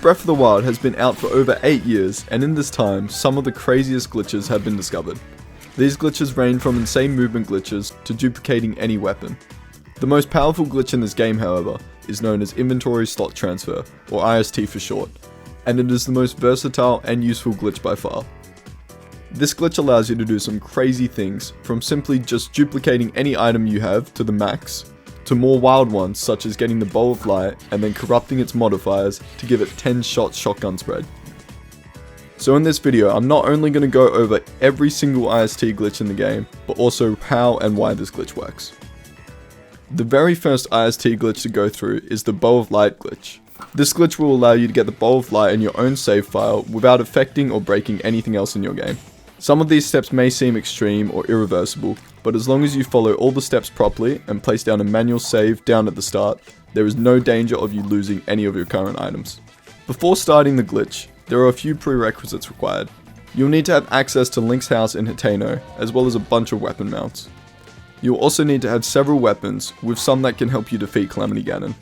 Breath of the Wild has been out for over 8 years, and in this time, some of the craziest glitches have been discovered. These glitches range from insane movement glitches to duplicating any weapon. The most powerful glitch in this game, however, is known as inventory slot transfer, or IST for short, and it is the most versatile and useful glitch by far. This glitch allows you to do some crazy things, from simply just duplicating any item you have to the max, to more wild ones such as getting the bow of light and then corrupting its modifiers to give it 10-shot shotgun spread. So in this video, I'm not only going to go over every single IST glitch in the game, but also how and why this glitch works. The very first IST glitch to go through is the bow of light glitch. This glitch will allow you to get the bow of light in your own save file without affecting or breaking anything else in your game. Some of these steps may seem extreme or irreversible, but as long as you follow all the steps properly and place down a manual save down at the start, there is no danger of you losing any of your current items. Before starting the glitch, there are a few prerequisites required. You'll need to have access to Link's house in Hateno, as well as a bunch of weapon mounts. You'll also need to have several weapons, with some that can help you defeat Calamity Ganon.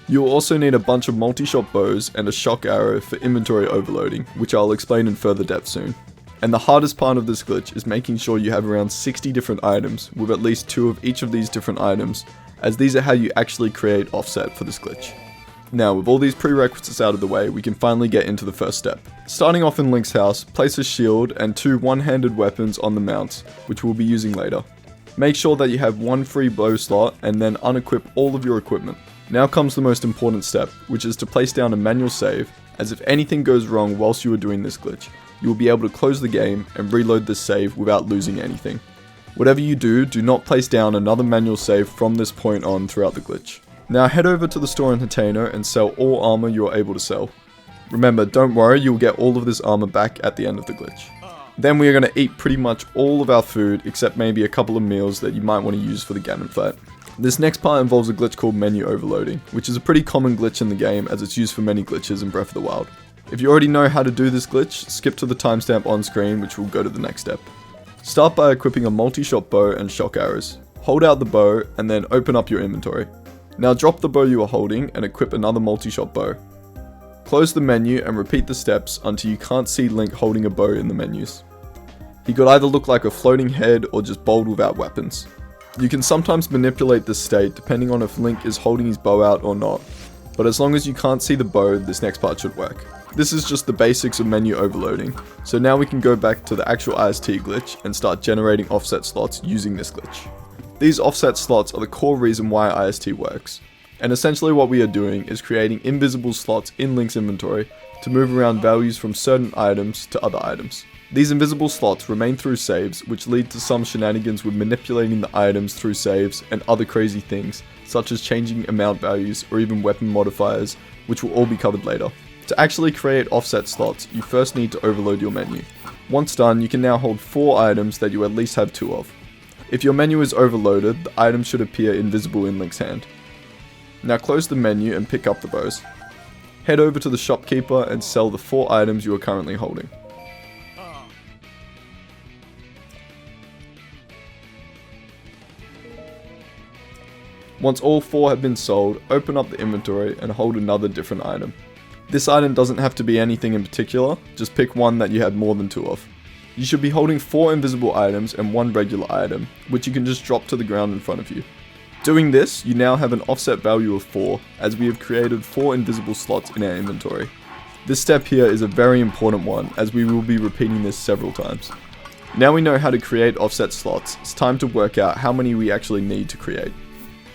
You'll also need a bunch of multi-shot bows and a shock arrow for inventory overloading, which I'll explain in further depth soon. And the hardest part of this glitch is making sure you have around 60 different items, with at least 2 of each of these different items, as these are how you actually create offset for this glitch. Now, with all these prerequisites out of the way, we can finally get into the first step. Starting off in Link's house, place a shield and 2 one-handed weapons on the mounts, which we'll be using later. Make sure that you have 1 free bow slot and then unequip all of your equipment. Now comes the most important step, which is to place down a manual save, as if anything goes wrong whilst you are doing this glitch, you will be able to close the game and reload this save without losing anything. Whatever you do, do not place down another manual save from this point on throughout the glitch. Now head over to the store in Hateno and sell all armor you are able to sell. Remember, don't worry, you will get all of this armor back at the end of the glitch. Then we are going to eat pretty much all of our food, except maybe a couple of meals that you might want to use for the Ganon fight. This next part involves a glitch called menu overloading, which is a pretty common glitch in the game as it's used for many glitches in Breath of the Wild. If you already know how to do this glitch, skip to the timestamp on screen, which will go to the next step. Start by equipping a multi-shot bow and shock arrows. Hold out the bow and then open up your inventory. Now drop the bow you are holding and equip another multi-shot bow. Close the menu and repeat the steps until you can't see Link holding a bow in the menus. He could either look like a floating head or just bowled without weapons. You can sometimes manipulate this state depending on if Link is holding his bow out or not, but as long as you can't see the bow, this next part should work. This is just the basics of menu overloading, so now we can go back to the actual IST glitch and start generating offset slots using this glitch. These offset slots are the core reason why IST works, and essentially what we are doing is creating invisible slots in Link's inventory to move around values from certain items to other items. These invisible slots remain through saves, which lead to some shenanigans with manipulating the items through saves and other crazy things, such as changing amount values or even weapon modifiers, which will all be covered later. To actually create offset slots, you first need to overload your menu. Once done, you can now hold 4 items that you at least have 2 of. If your menu is overloaded, the item should appear invisible in Link's hand. Now close the menu and pick up the bows. Head over to the shopkeeper and sell the 4 items you are currently holding. Once all 4 have been sold, open up the inventory and hold another different item. This item doesn't have to be anything in particular, just pick one that you had more than 2 of. You should be holding 4 invisible items and 1 regular item, which you can just drop to the ground in front of you. Doing this, you now have an offset value of 4, as we have created 4 invisible slots in our inventory. This step here is a very important one, as we will be repeating this several times. Now we know how to create offset slots, it's time to work out how many we actually need to create.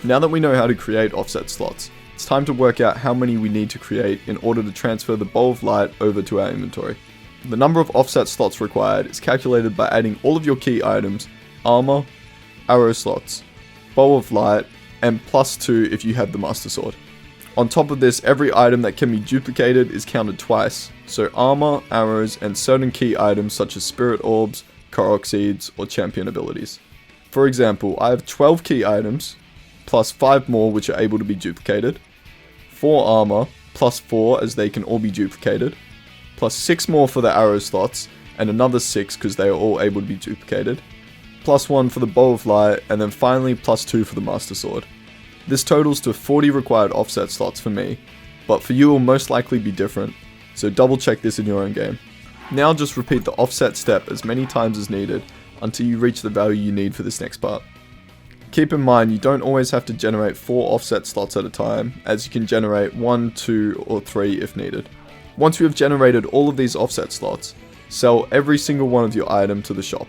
Now that we know how to create offset slots, it's time to work out how many we need to create in order to transfer the bow of light over to our inventory. The number of offset slots required is calculated by adding all of your key items, armor, arrow slots, bow of light, and +2 if you have the master sword. On top of this, every item that can be duplicated is counted twice, so armor, arrows, and certain key items such as spirit orbs, korok seeds, or champion abilities. For example, I have 12 key items, plus 5 more which are able to be duplicated, 4 armor, plus 4 as they can all be duplicated, plus 6 more for the arrow slots, and another 6 because they are all able to be duplicated, plus 1 for the bow of light, and then finally plus 2 for the master sword. This totals to 40 required offset slots for me, but for you it will most likely be different. so double check this in your own game. Now just repeat the offset step as many times as needed until you reach the value you need for this next part. Keep in mind you don't always have to generate 4 offset slots at a time, as you can generate 1, 2 or 3 if needed. Once you have generated all of these offset slots, sell every single one of your item to the shop.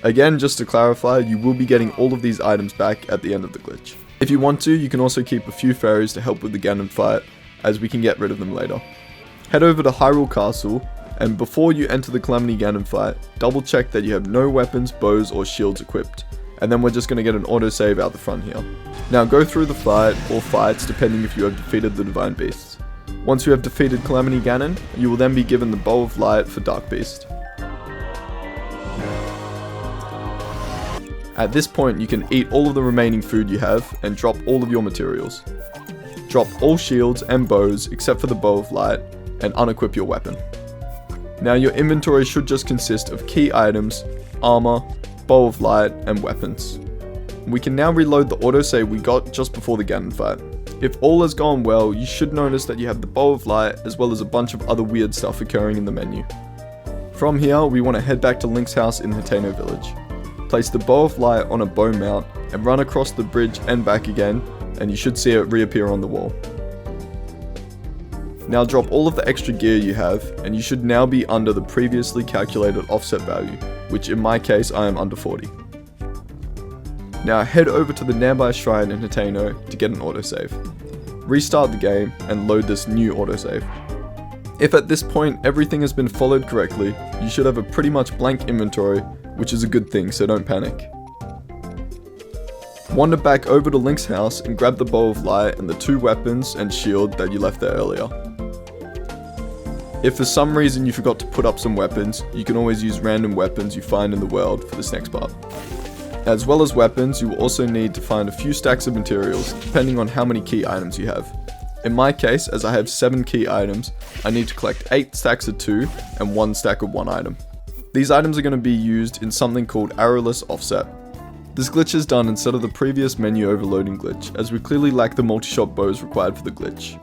Again, just to clarify, you will be getting all of these items back at the end of the glitch. If you want to, you can also keep a few fairies to help with the Ganon fight, as we can get rid of them later. Head over to Hyrule Castle, and before you enter the Calamity Ganon fight, double check that you have no weapons, bows or shields equipped, and then we're just going to get an autosave out the front here. Now go through the fight, or fights depending if you have defeated the Divine Beasts. Once you have defeated Calamity Ganon, you will then be given the Bow of Light for Dark Beast. At this point you can eat all of the remaining food you have and drop all of your materials. Drop all shields and bows except for the Bow of Light and unequip your weapon. Now your inventory should just consist of key items, armor, Bow of Light and weapons. We can now reload the autosave we got just before the Ganon fight. If all has gone well, you should notice that you have the Bow of Light as well as a bunch of other weird stuff occurring in the menu. From here we want to head back to Link's house in Hateno Village. Place the Bow of Light on a bow mount and run across the bridge and back again, and you should see it reappear on the wall. Now drop all of the extra gear you have, and you should now be under the previously calculated offset value, which in my case I am under 40. Now head over to the nearby shrine in Hateno to get an autosave. Restart the game and load this new autosave. If at this point everything has been followed correctly, you should have a pretty much blank inventory, which is a good thing, so don't panic. Wander back over to Link's house and grab the Bow of Light and the 2 weapons and shield that you left there earlier. If for some reason you forgot to put up some weapons, you can always use random weapons you find in the world for this next part. As well as weapons, you will also need to find a few stacks of materials, depending on how many key items you have. In my case, as I have 7 key items, I need to collect 8 stacks of 2 and 1 stack of 1 item. These items are going to be used in something called arrowless offset. This glitch is done instead of the previous menu overloading glitch, as we clearly lack the multi-shot bows required for the glitch.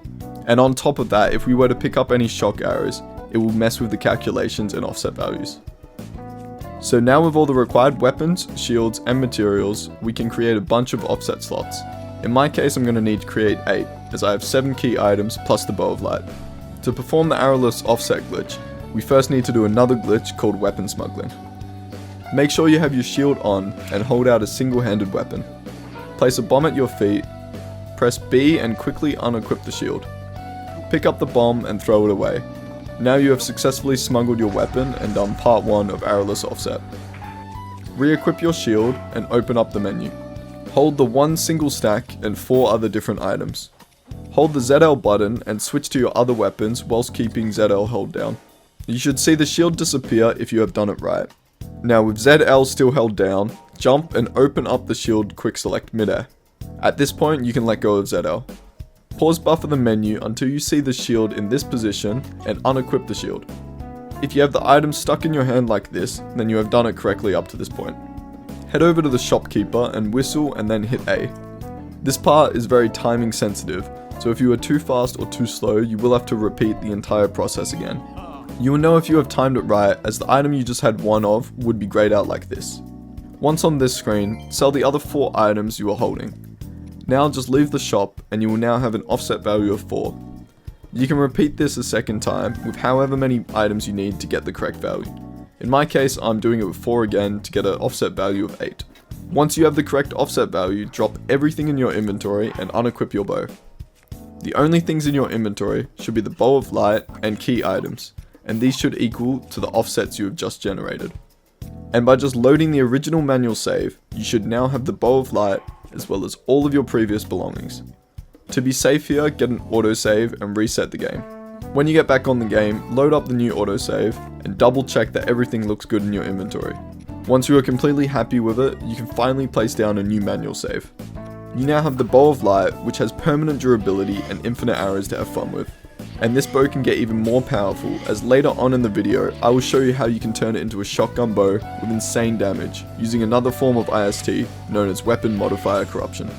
And on top of that, if we were to pick up any shock arrows, it will mess with the calculations and offset values. So now with all the required weapons, shields and materials, we can create a bunch of offset slots. In my case I'm going to need to create 8, as I have 7 key items plus the Bow of Light. To perform the arrowless offset glitch, we first need to do another glitch called weapon smuggling. Make sure you have your shield on and hold out a single-handed weapon. Place a bomb at your feet, press B and quickly unequip the shield. Pick up the bomb and throw it away. Now you have successfully smuggled your weapon and done part 1 of arrowless offset. Re-equip your shield and open up the menu. Hold the 1 single stack and 4 other different items. Hold the ZL button and switch to your other weapons whilst keeping ZL held down. You should see the shield disappear if you have done it right. Now with ZL still held down, jump and open up the shield quick select midair. At this point you can let go of ZL. Pause buffer the menu until you see the shield in this position and unequip the shield. If you have the item stuck in your hand like this, then you have done it correctly up to this point. Head over to the shopkeeper and whistle and then hit A. This part is very timing sensitive, so if you are too fast or too slow, you will have to repeat the entire process again. You will know if you have timed it right, as the item you just had 1 of would be grayed out like this. Once on this screen, sell the other 4 items you are holding. Now just leave the shop and you will now have an offset value of 4. You can repeat this a second time with however many items you need to get the correct value. In my case, I'm doing it with 4 again to get an offset value of 8. Once you have the correct offset value, drop everything in your inventory and unequip your bow. The only things in your inventory should be the Bow of Light and key items, and these should equal to the offsets you have just generated. And by just loading the original manual save, you should now have the Bow of Light as well as all of your previous belongings. To be safe here, get an autosave and reset the game. When you get back on the game, load up the new autosave and double check that everything looks good in your inventory. Once you are completely happy with it, you can finally place down a new manual save. You now have the Bow of Light, which has permanent durability and infinite arrows to have fun with. And this bow can get even more powerful, as later on in the video, I will show you how you can turn it into a shotgun bow with insane damage, using another form of IST known as Weapon Modifier Corruption.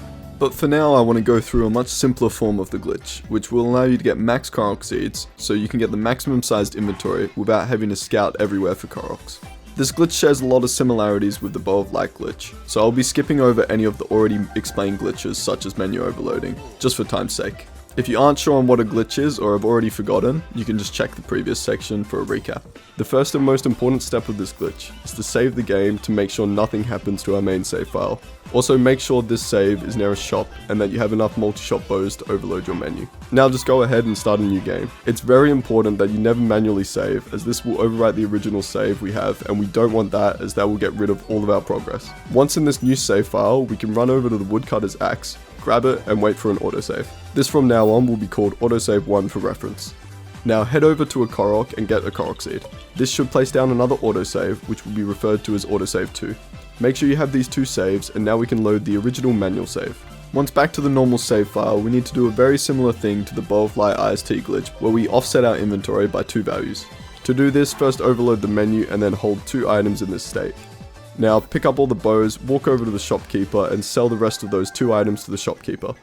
But for now I want to go through a much simpler form of the glitch, which will allow you to get max korok seeds, so you can get the maximum sized inventory without having to scout everywhere for koroks. This glitch shares a lot of similarities with the Bow of Light glitch, so I'll be skipping over any of the already explained glitches such as menu overloading, just for time's sake. If you aren't sure on what a glitch is or have already forgotten, you can just check the previous section for a recap. The first and most important step of this glitch is to save the game to make sure nothing happens to our main save file. Also make sure this save is near a shop and that you have enough multi-shop bows to overload your menu. Now just go ahead and start a new game. It's very important that you never manually save, as this will overwrite the original save we have, and we don't want that, as that will get rid of all of our progress. Once in this new save file, we can run over to the woodcutter's axe, grab it and wait for an autosave. This from now on will be called autosave 1 for reference. Now head over to a korok and get a korok seed. This should place down another autosave, which will be referred to as autosave 2. Make sure you have these two saves, and now we can load the original manual save. Once back to the normal save file, we need to do a very similar thing to the Bow of Light IST glitch, where we offset our inventory by 2 values. To do this, first overload the menu and then hold 2 items in this state. Now pick up all the bows, walk over to the shopkeeper and sell the rest of those 2 items to the shopkeeper.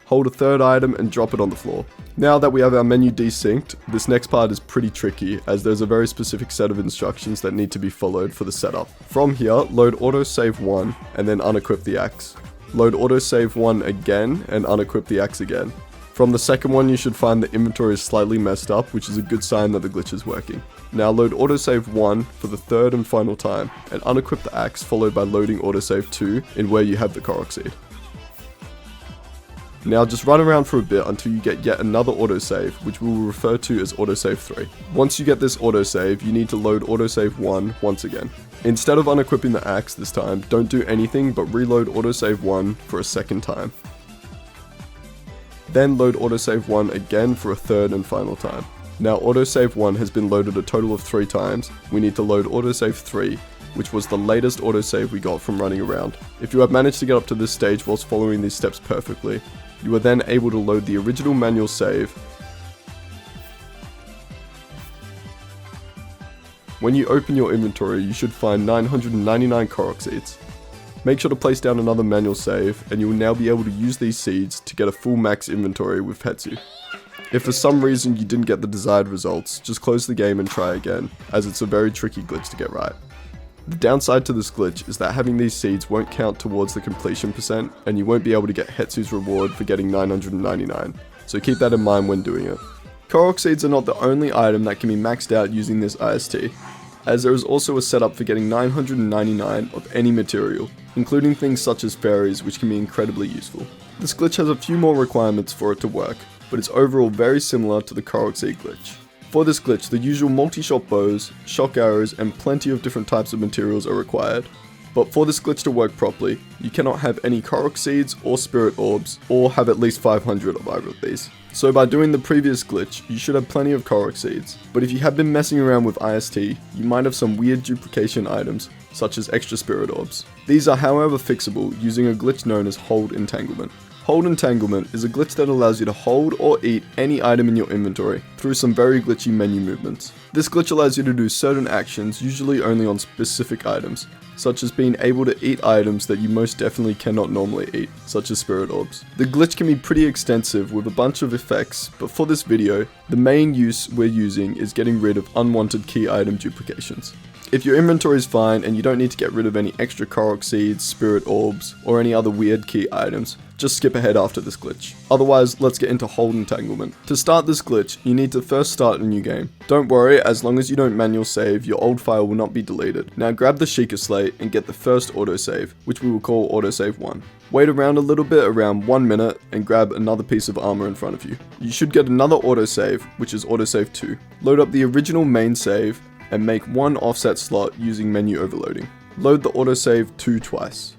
Hold a 3rd item and drop it on the floor. Now that we have our menu desynced, this next part is pretty tricky, as there's a very specific set of instructions that need to be followed for the setup. From here, load autosave 1 and then unequip the axe. Load autosave 1 again and unequip the axe again. From the second one, you should find the inventory is slightly messed up, which is a good sign that the glitch is working. Now load autosave 1 for the 3rd and final time, and unequip the axe, followed by loading autosave 2 in where you have the korok seed. Now just run around for a bit until you get yet another autosave, which we will refer to as autosave 3. Once you get this autosave, you need to load autosave 1 once again. Instead of unequipping the axe this time, don't do anything but reload autosave 1 for a 2nd time. Then load autosave 1 again for a 3rd and final time. Now autosave 1 has been loaded a total of 3 times, we need to load autosave 3, which was the latest autosave we got from running around. If you have managed to get up to this stage whilst following these steps perfectly, you are then able to load the original manual save. When you open your inventory, you should find 999 korok seeds. Make sure to place down another manual save, and you will now be able to use these seeds to get a full max inventory with Hetsu. If for some reason you didn't get the desired results, just close the game and try again, as it's a very tricky glitch to get right. The downside to this glitch is that having these seeds won't count towards the completion percent, and you won't be able to get Hetsu's reward for getting 999, so keep that in mind when doing it. Korok seeds are not the only item that can be maxed out using this IST, as there is also a setup for getting 999 of any material, including things such as fairies, which can be incredibly useful. This glitch has a few more requirements for it to work, but it's overall very similar to the korok seed glitch. For this glitch, the usual multi-shot bows, shock arrows, and plenty of different types of materials are required. But for this glitch to work properly, you cannot have any korok seeds or spirit orbs, or have at least 500 of either of these. So by doing the previous glitch, you should have plenty of korok seeds. But if you have been messing around with IST, you might have some weird duplication items, such as extra spirit orbs. These are however fixable using a glitch known as hold entanglement. Hold Entanglement is a glitch that allows you to hold or eat any item in your inventory through some very glitchy menu movements. This glitch allows you to do certain actions, usually only on specific items, such as being able to eat items that you most definitely cannot normally eat, such as spirit orbs. The glitch can be pretty extensive with a bunch of effects, but for this video, the main use we're using is getting rid of unwanted key item duplications. If your inventory is fine and you don't need to get rid of any extra korok seeds, spirit orbs, or any other weird key items, just skip ahead after this glitch. Otherwise, let's get into hold entanglement. To start this glitch, you need to first start a new game. Don't worry, as long as you don't manual save, your old file will not be deleted. Now grab the Sheikah slate and get the first autosave, which we will call autosave 1. Wait around a little bit, around 1 minute, and grab another piece of armor in front of you. You should get another autosave, which is autosave 2. Load up the original main save, and make one offset slot using menu overloading. Load the autosave 2 twice.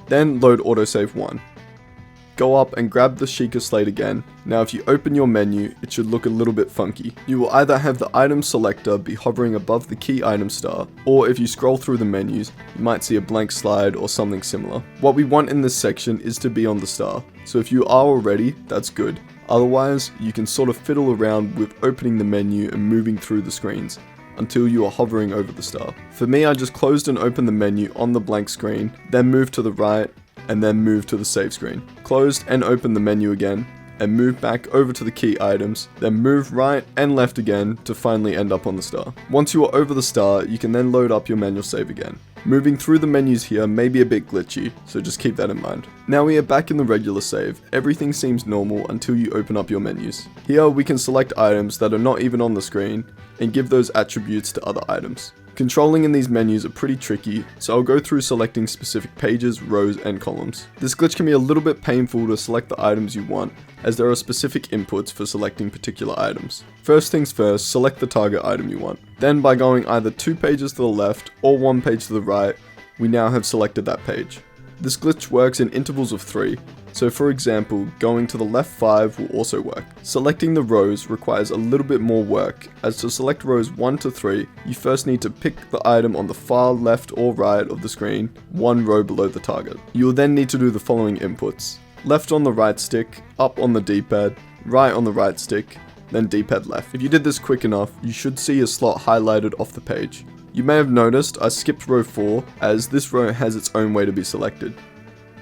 Then load autosave 1. Go up and grab the Sheikah slate again. Now if you open your menu, it should look a little bit funky. You will either have the item selector be hovering above the key item star, or if you scroll through the menus, you might see a blank slide or something similar. What we want in this section is to be on the star, so if you are already, that's good. Otherwise, you can sort of fiddle around with opening the menu and moving through the screens, until you are hovering over the star. For me, I just closed and opened the menu on the blank screen, then moved to the right, and then moved to the save screen. Closed and opened the menu again, and moved back over to the key items, then moved right and left again to finally end up on the star. Once you are over the star, you can then load up your manual save again. Moving through the menus here may be a bit glitchy, so just keep that in mind. Now we are back in the regular save. Everything seems normal until you open up your menus. Here we can select items that are not even on the screen and give those attributes to other items. Controlling in these menus are pretty tricky, so I'll go through selecting specific pages, rows, and columns. This glitch can be a little bit painful to select the items you want, as there are specific inputs for selecting particular items. First things first, select the target item you want. Then by going either 2 pages to the left or 1 page to the right, we now have selected that page. This glitch works in intervals of 3, so for example, going to the left 5 will also work. Selecting the rows requires a little bit more work, as to select rows 1 to 3, you first need to pick the item on the far left or right of the screen, 1 row below the target. You will then need to do the following inputs: left on the right stick, up on the D-pad, right on the right stick, then D-pad left. If you did this quick enough, you should see a slot highlighted off the page. You may have noticed I skipped row 4, as this row has its own way to be selected.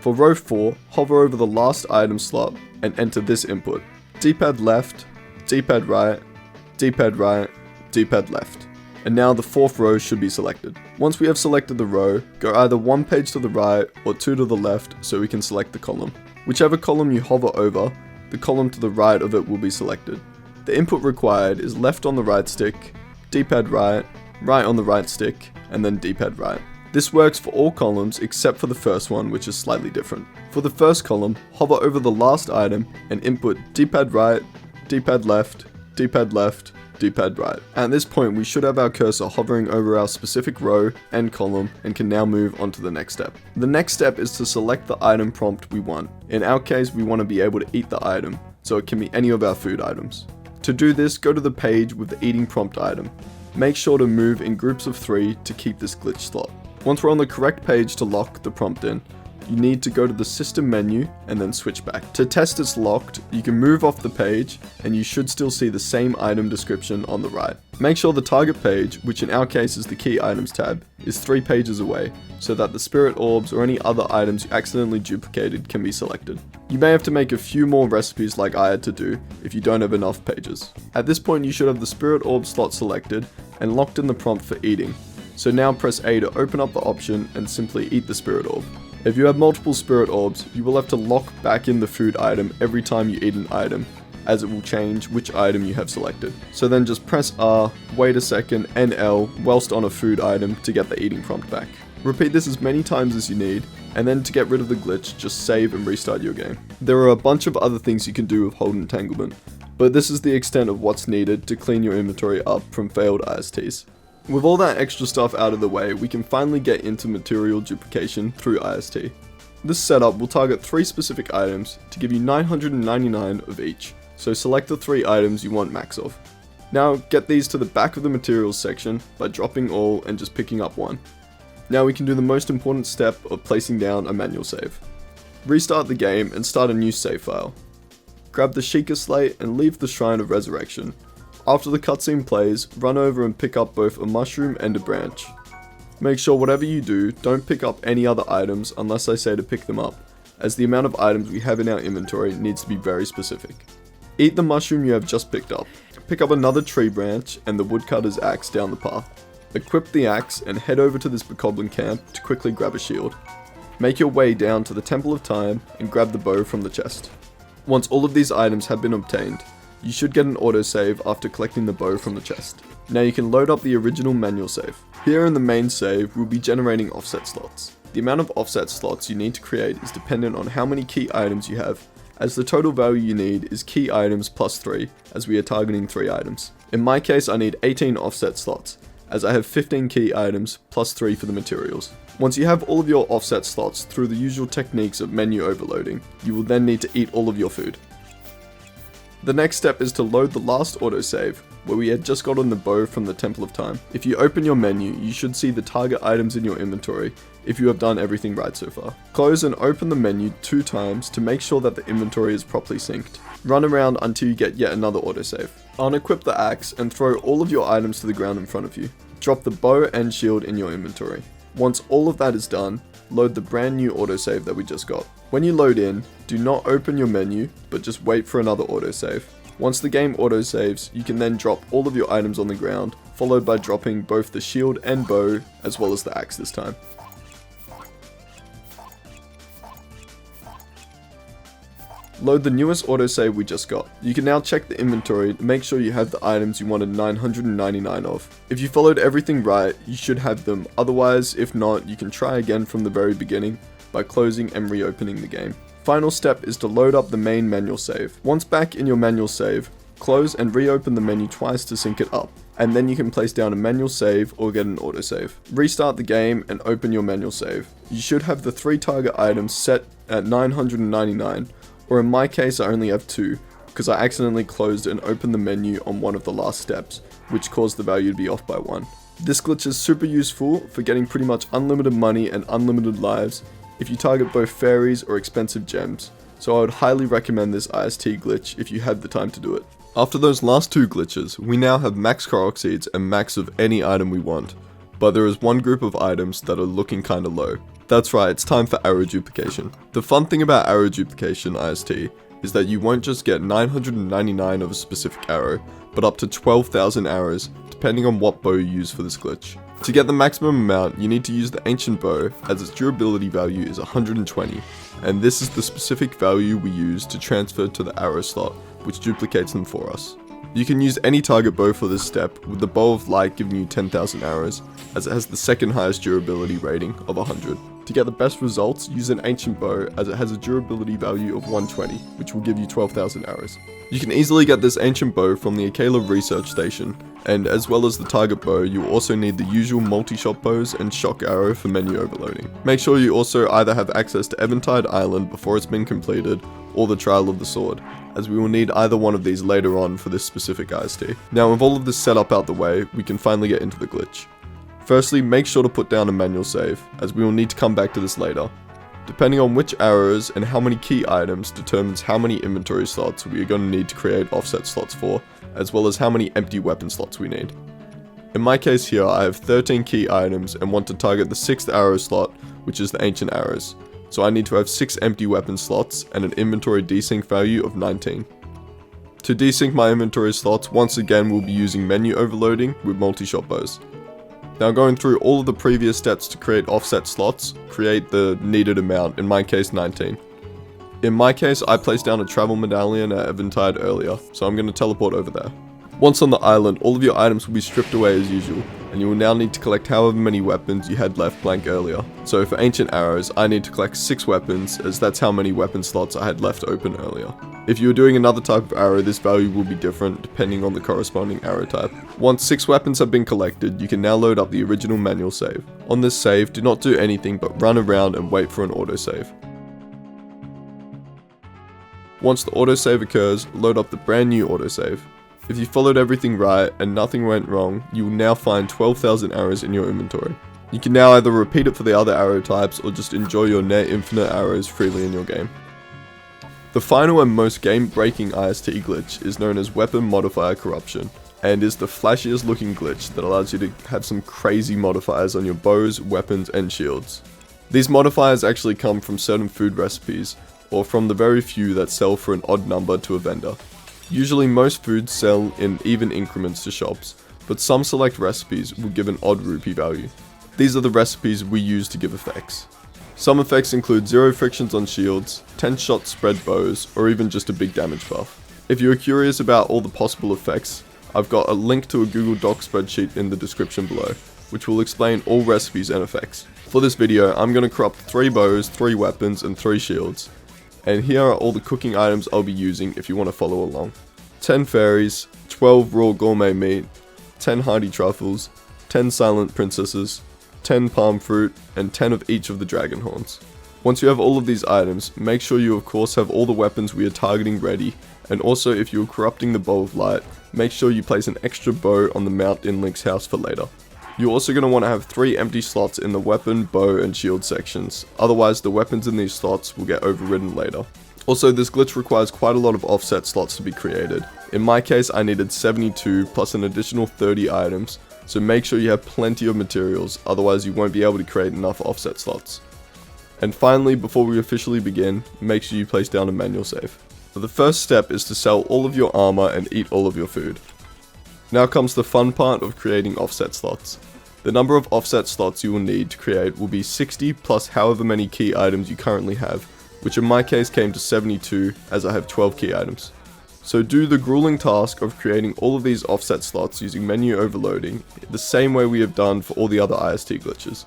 For row 4, hover over the last item slot and enter this input: D-pad left, D-pad right, D-pad right, D-pad left. And now the 4th row should be selected. Once we have selected the row, go either 1 page to the right or 2 to the left so we can select the column. Whichever column you hover over, the column to the right of it will be selected. The input required is left on the right stick, D-pad right, right on the right stick, and then D-pad right. This works for all columns except for the first one, which is slightly different. For the first column, hover over the last item and input D-pad right, D-pad left, D-pad left, D-pad right. At this point, we should have our cursor hovering over our specific row and column and can now move on to the next step. The next step is to select the item prompt we want. In our case, we want to be able to eat the item, so it can be any of our food items. To do this, go to the page with the eating prompt item. Make sure to move in groups of 3 to keep this glitch slot. Once we're on the correct page to lock the prompt in, you need to go to the system menu and then switch back. To test it's locked, you can move off the page and you should still see the same item description on the right. Make sure the target page, which in our case is the key items tab, is 3 pages away so that the spirit orbs or any other items you accidentally duplicated can be selected. You may have to make a few more recipes like I had to do if you don't have enough pages. At this point you should have the spirit orb slot selected and locked in the prompt for eating. So now press A to open up the option and simply eat the spirit orb. If you have multiple spirit orbs, you will have to lock back in the food item every time you eat an item, as it will change which item you have selected. So then just press R, wait a second, and L whilst on a food item to get the eating prompt back. Repeat this as many times as you need, and then to get rid of the glitch, just save and restart your game. There are a bunch of other things you can do with Hold Entanglement, but this is the extent of what's needed to clean your inventory up from failed ISTs. With all that extra stuff out of the way, we can finally get into material duplication through IST. This setup will target 3 specific items to give you 999 of each, so select the 3 items you want max of. Now get these to the back of the materials section by dropping all and just picking up 1. Now we can do the most important step of placing down a manual save. Restart the game and start a new save file. Grab the Sheikah Slate and leave the Shrine of Resurrection. After the cutscene plays, run over and pick up both a mushroom and a branch. Make sure whatever you do, don't pick up any other items unless I say to pick them up, as the amount of items we have in our inventory needs to be very specific. Eat the mushroom you have just picked up. Pick up another tree branch and the woodcutter's axe down the path. Equip the axe and head over to this bokoblin camp to quickly grab a shield. Make your way down to the Temple of Time and grab the bow from the chest. Once all of these items have been obtained, you should get an autosave after collecting the bow from the chest. Now you can load up the original manual save. Here in the main save, we'll be generating offset slots. The amount of offset slots you need to create is dependent on how many key items you have, as the total value you need is key items plus 3, as we are targeting 3 items. In my case, I need 18 offset slots, as I have 15 key items plus 3 for the materials. Once you have all of your offset slots through the usual techniques of menu overloading, you will then need to eat all of your food. The next step is to load the last autosave, where we had just gotten the bow from the Temple of Time. If you open your menu, you should see the target items in your inventory if you have done everything right so far. Close and open the menu 2 times to make sure that the inventory is properly synced. Run around until you get yet another autosave. Unequip the axe and throw all of your items to the ground in front of you. Drop the bow and shield in your inventory. Once all of that is done, load the brand new autosave that we just got. When you load in, do not open your menu, but just wait for another autosave. Once the game autosaves, you can then drop all of your items on the ground, followed by dropping both the shield and bow, as well as the axe this time. Load the newest autosave we just got. You can now check the inventory to make sure you have the items you wanted 999 of. If you followed everything right, you should have them. Otherwise, if not, you can try again from the very beginning by closing and reopening the game. Final step is to load up the main manual save. Once back in your manual save, close and reopen the menu twice to sync it up, and then you can place down a manual save or get an autosave. Restart the game and open your manual save. You should have the 3 target items set at 999. Or in my case, I only have 2, because I accidentally closed and opened the menu on one of the last steps, which caused the value to be off by 1. This glitch is super useful for getting pretty much unlimited money and unlimited lives if you target both fairies or expensive gems, so I would highly recommend this IST glitch if you have the time to do it. After those last 2 glitches, we now have max korok seeds and max of any item we want, but there is one group of items that are looking kinda low. That's right, it's time for arrow duplication. The fun thing about arrow duplication IST is that you won't just get 999 of a specific arrow, but up to 12,000 arrows, depending on what bow you use for this glitch. To get the maximum amount, you need to use the ancient bow, as its durability value is 120, and this is the specific value we use to transfer to the arrow slot, which duplicates them for us. You can use any target bow for this step, with the bow of light giving you 10,000 arrows, as it has the second highest durability rating of 100. To get the best results, use an ancient bow, as it has a durability value of 120, which will give you 12,000 arrows. You can easily get this ancient bow from the Akela research station, and as well as the target bow, you will also need the usual multi-shot bows and shock arrow for menu overloading. Make sure you also either have access to Eventide Island before it's been completed, or the Trial of the Sword, as we will need either one of these later on for this specific IST. Now with all of this setup out the way, we can finally get into the glitch. Firstly, make sure to put down a manual save, as we will need to come back to this later. Depending on which arrows and how many key items determines how many inventory slots we are going to need to create offset slots for, as well as how many empty weapon slots we need. In my case here, I have 13 key items and want to target the 6th arrow slot, which is the ancient arrows. So I need to have 6 empty weapon slots and an inventory desync value of 19. To desync my inventory slots, once again we'll be using menu overloading with multi-shot bows. Now going through all of the previous steps to create offset slots, create the needed amount, in my case 19. In my case, I placed down a travel medallion at Eventide earlier, so I'm going to teleport over there. Once on the island, all of your items will be stripped away as usual, and you will now need to collect however many weapons you had left blank earlier. So for ancient arrows, I need to collect 6 weapons, as that's how many weapon slots I had left open earlier. If you are doing another type of arrow, this value will be different depending on the corresponding arrow type. Once 6 weapons have been collected, you can now load up the original manual save. On this save, do not do anything but run around and wait for an autosave. Once the autosave occurs, load up the brand new autosave. If you followed everything right and nothing went wrong, you will now find 12,000 arrows in your inventory. You can now either repeat it for the other arrow types or just enjoy your near infinite arrows freely in your game. The final and most game-breaking IST glitch is known as Weapon Modifier Corruption, and is the flashiest looking glitch that allows you to have some crazy modifiers on your bows, weapons, and shields. These modifiers actually come from certain food recipes, or from the very few that sell for an odd number to a vendor. Usually most foods sell in even increments to shops, but some select recipes will give an odd rupee value. These are the recipes we use to give effects. Some effects include 0 frictions on shields, 10 shot spread bows, or even just a big damage buff. If you are curious about all the possible effects, I've got a link to a Google Doc spreadsheet in the description below, which will explain all recipes and effects. For this video, I'm going to corrupt 3 bows, 3 weapons, and 3 shields. And here are all the cooking items I'll be using if you want to follow along. 10 fairies, 12 raw gourmet meat, 10 hardy truffles, 10 silent princesses, 10 palm fruit, and 10 of each of the dragon horns. Once you have all of these items, make sure you of course have all the weapons we are targeting ready, and also if you are corrupting the bow of light, make sure you place an extra bow on the mount in Link's house for later. You're also going to want to have 3 empty slots in the weapon, bow, and shield sections, otherwise the weapons in these slots will get overridden later. Also, this glitch requires quite a lot of offset slots to be created. In my case, I needed 72 plus an additional 30 items, so make sure you have plenty of materials, otherwise you won't be able to create enough offset slots. And finally, before we officially begin, make sure you place down a manual save. So the first step is to sell all of your armor and eat all of your food. Now comes the fun part of creating offset slots. The number of offset slots you will need to create will be 60 plus however many key items you currently have, which in my case came to 72 as I have 12 key items. So do the grueling task of creating all of these offset slots using menu overloading the same way we have done for all the other IST glitches.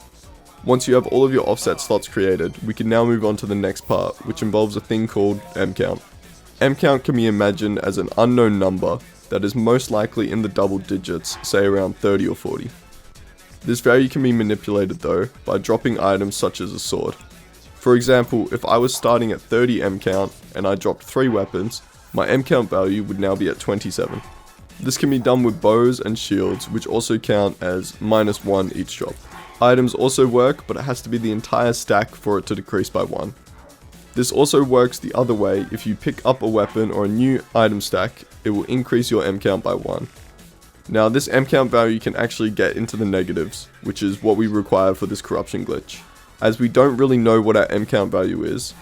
Once you have all of your offset slots created, we can now move on to the next part, which involves a thing called mcount. Mcount can be imagined as an unknown number that is most likely in the double digits, say around 30 or 40. This value can be manipulated though by dropping items such as a sword. For example, if I was starting at 30 mcount and I dropped 3 weapons, my mcount value would now be at 27. This can be done with bows and shields, which also count as -1 each drop. Items also work, but it has to be the entire stack for it to decrease by 1. This also works the other way. If you pick up a weapon or a new item stack, it will increase your mcount by 1. Now this mcount value can actually get into the negatives, which is what we require for this corruption glitch. As we don't really know what our mcount value is,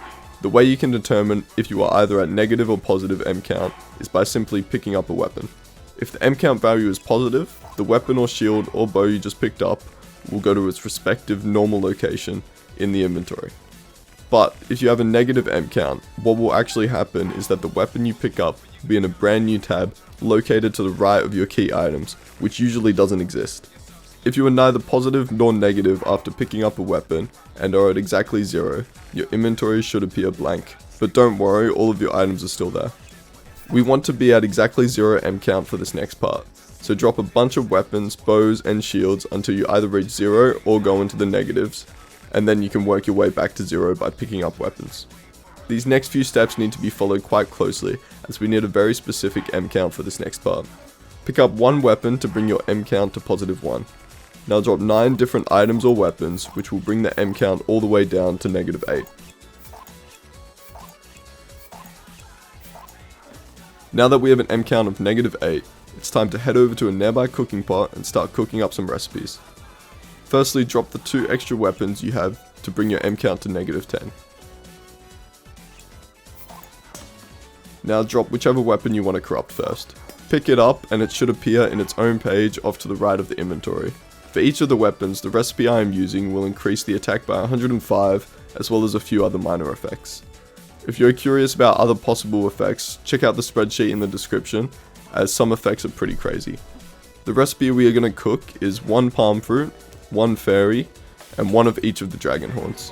the way you can determine if you are either at negative or positive mcount is by simply picking up a weapon. If the mcount value is positive, the weapon or shield or bow you just picked up will go to its respective normal location in the inventory. But if you have a negative mcount, what will actually happen is that the weapon you pick up will be in a brand new tab located to the right of your key items, which usually doesn't exist. If you are neither positive nor negative after picking up a weapon and are at exactly 0, your inventory should appear blank. But don't worry, all of your items are still there. We want to be at exactly 0 mcount for this next part. So drop a bunch of weapons, bows and shields until you either reach 0 or go into the negatives, and then you can work your way back to 0 by picking up weapons. These next few steps need to be followed quite closely, as we need a very specific mcount for this next part. Pick up one weapon to bring your mcount to +1. Now drop 9 different items or weapons, which will bring the mcount all the way down to -8. Now that we have an mcount of -8, it's time to head over to a nearby cooking pot and start cooking up some recipes. Firstly, drop the 2 extra weapons you have to bring your mcount to -10. Now drop whichever weapon you want to corrupt first. Pick it up and it should appear in its own page off to the right of the inventory. For each of the weapons, the recipe I am using will increase the attack by 105, as well as a few other minor effects. If you're curious about other possible effects, check out the spreadsheet in the description, as some effects are pretty crazy. The recipe we are going to cook is 1 palm fruit, 1 fairy, and 1 of each of the dragon horns.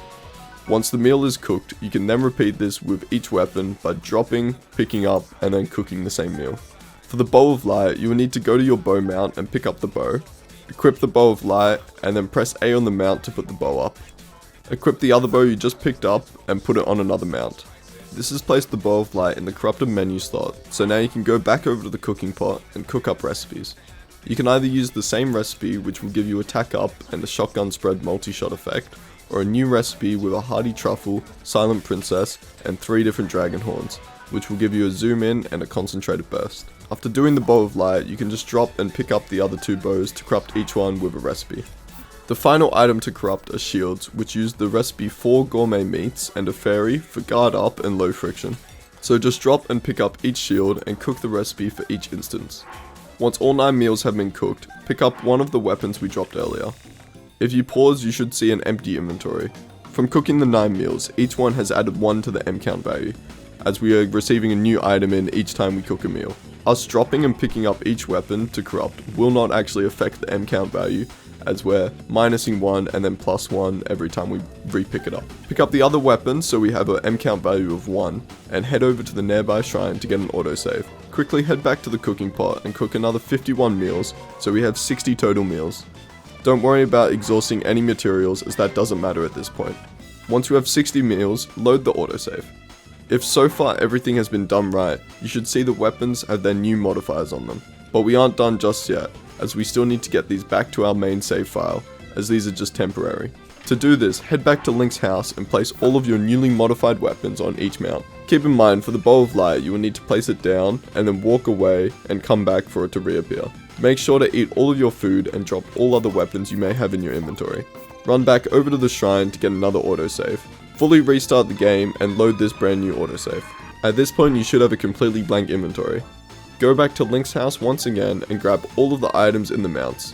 Once the meal is cooked, you can then repeat this with each weapon by dropping, picking up, and then cooking the same meal. For the bow of light, you will need to go to your bow mount and pick up the bow, equip the bow of light, and then press A on the mount to put the bow up. Equip the other bow you just picked up and put it on another mount. This has placed the bow of light in the corrupted menu slot, so now you can go back over to the cooking pot and cook up recipes. You can either use the same recipe, which will give you attack up and the shotgun spread multi-shot effect, or a new recipe with a hearty truffle, silent princess, and 3 different dragon horns, which will give you a zoom in and a concentrated burst. After doing the bow of light, you can just drop and pick up the other 2 bows to corrupt each one with a recipe. The final item to corrupt are shields, which use the recipe 4 gourmet meats and a fairy for guard up and low friction. So just drop and pick up each shield and cook the recipe for each instance. Once all 9 meals have been cooked, pick up one of the weapons we dropped earlier. If you pause, you should see an empty inventory. From cooking the 9 meals, each one has added 1 to the mcount value, as we are receiving a new item in each time we cook a meal. Us dropping and picking up each weapon to corrupt will not actually affect the mcount value, as we're minusing 1 and then +1 every time we re-pick it up. Pick up the other weapons so we have a mcount value of 1, and head over to the nearby shrine to get an autosave. Quickly head back to the cooking pot and cook another 51 meals, so we have 60 total meals. Don't worry about exhausting any materials, as that doesn't matter at this point. Once you have 60 meals, load the autosave. If so far everything has been done right, you should see the weapons have their new modifiers on them. But we aren't done just yet, as we still need to get these back to our main save file, as these are just temporary. To do this, head back to Link's house and place all of your newly modified weapons on each mount. Keep in mind, for the Bow of Light, you will need to place it down and then walk away and come back for it to reappear. Make sure to eat all of your food and drop all other weapons you may have in your inventory. Run back over to the shrine to get another autosave. Fully restart the game and load this brand new autosave. At this point, you should have a completely blank inventory. Go back to Link's house once again and grab all of the items in the mounts.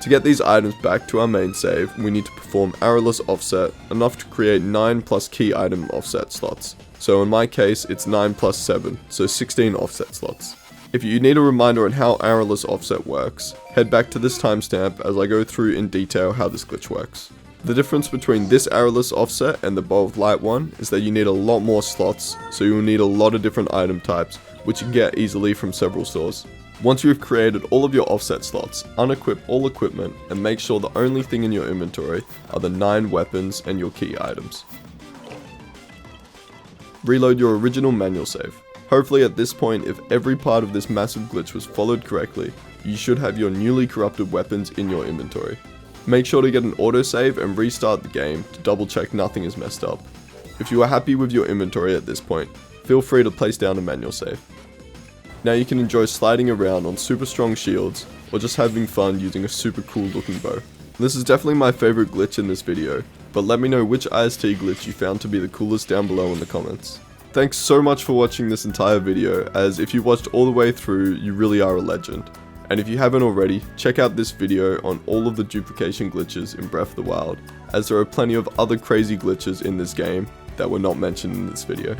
To get these items back to our main save, we need to perform arrowless offset, enough to create 9 plus key item offset slots. So in my case, it's 9 plus 7, so 16 offset slots. If you need a reminder on how arrowless offset works, head back to this timestamp as I go through in detail how this glitch works. The difference between this arrowless offset and the Bow of Light one is that you need a lot more slots, so you will need a lot of different item types, which you can get easily from several stores. Once you've created all of your offset slots, unequip all equipment and make sure the only thing in your inventory are the 9 weapons and your key items. Reload your original manual save. Hopefully at this point, if every part of this massive glitch was followed correctly, you should have your newly corrupted weapons in your inventory. Make sure to get an autosave and restart the game to double check nothing is messed up. If you are happy with your inventory at this point, feel free to place down a manual save. Now you can enjoy sliding around on super strong shields, or just having fun using a super cool looking bow. This is definitely my favorite glitch in this video, but let me know which IST glitch you found to be the coolest down below in the comments. Thanks so much for watching this entire video, as if you watched all the way through, you really are a legend. And if you haven't already, check out this video on all of the duplication glitches in Breath of the Wild, as there are plenty of other crazy glitches in this game that were not mentioned in this video.